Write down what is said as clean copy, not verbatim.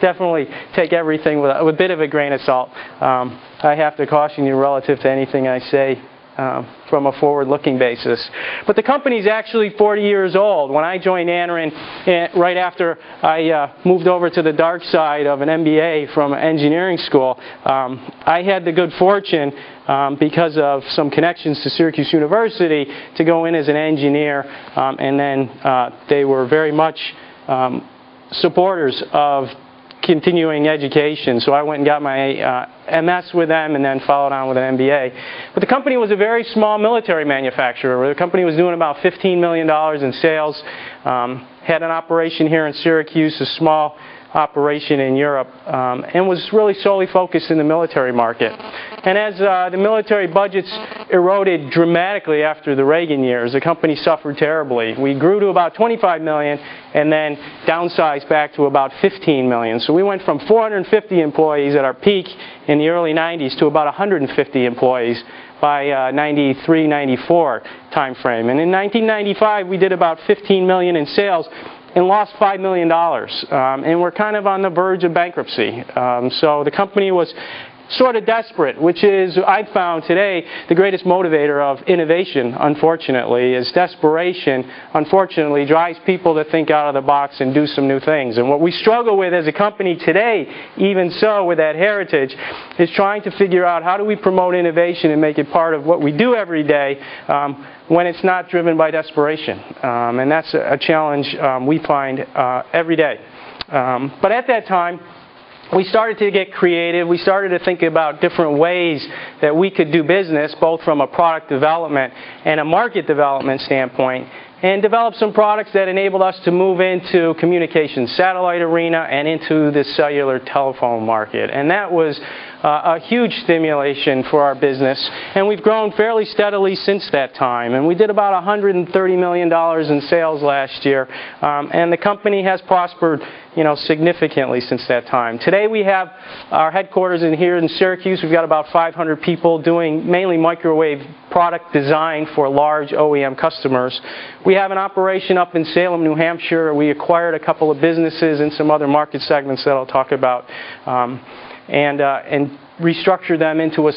definitely take everything with a bit of a grain of salt. I have to caution you relative to anything I say from a forward-looking basis. But the company's actually 40 years old. When I joined Anaren, right after I moved over to the dark side of an MBA from engineering school, I had the good fortune, because of some connections to Syracuse University, to go in as an engineer, and then they were very much supporters of continuing education. So I went and got my MS with them and then followed on with an MBA. But the company was a very small military manufacturer. The company was doing about $15 million in sales, had an operation here in Syracuse, a small operation in Europe, and was really solely focused in the military market. And as the military budgets eroded dramatically after the Reagan years, the company suffered terribly. We grew to about 25 million and then downsized back to about 15 million. So we went from 450 employees at our peak in the early 90s to about 150 employees by 93, 94 time frame. And in 1995, we did about 15 million in sales and lost $5 million. And we're kind of on the verge of bankruptcy. So the company was sort of desperate, which is, I've found today, the greatest motivator of innovation, unfortunately, is desperation, unfortunately, drives people to think out of the box and do some new things. And what we struggle with as a company today, even so with that heritage, is trying to figure out how do we promote innovation and make it part of what we do every day when it's not driven by desperation. And that's a challenge we find every day. But at that time, we started to get creative. We started to think about different ways that we could do business, both from a product development and a market development standpoint, and develop some products that enabled us to move into communications satellite arena and into the cellular telephone market. And that was a huge stimulation for our business, and we've grown fairly steadily since that time. And we did about $130 million in sales last year, and the company has prospered, significantly since that time. Today we have our headquarters here in Syracuse. We've got about 500 people doing mainly microwave product design for large OEM customers. We have an operation up in Salem, New Hampshire. We acquired a couple of businesses in some other market segments that I'll talk about, and restructured them into a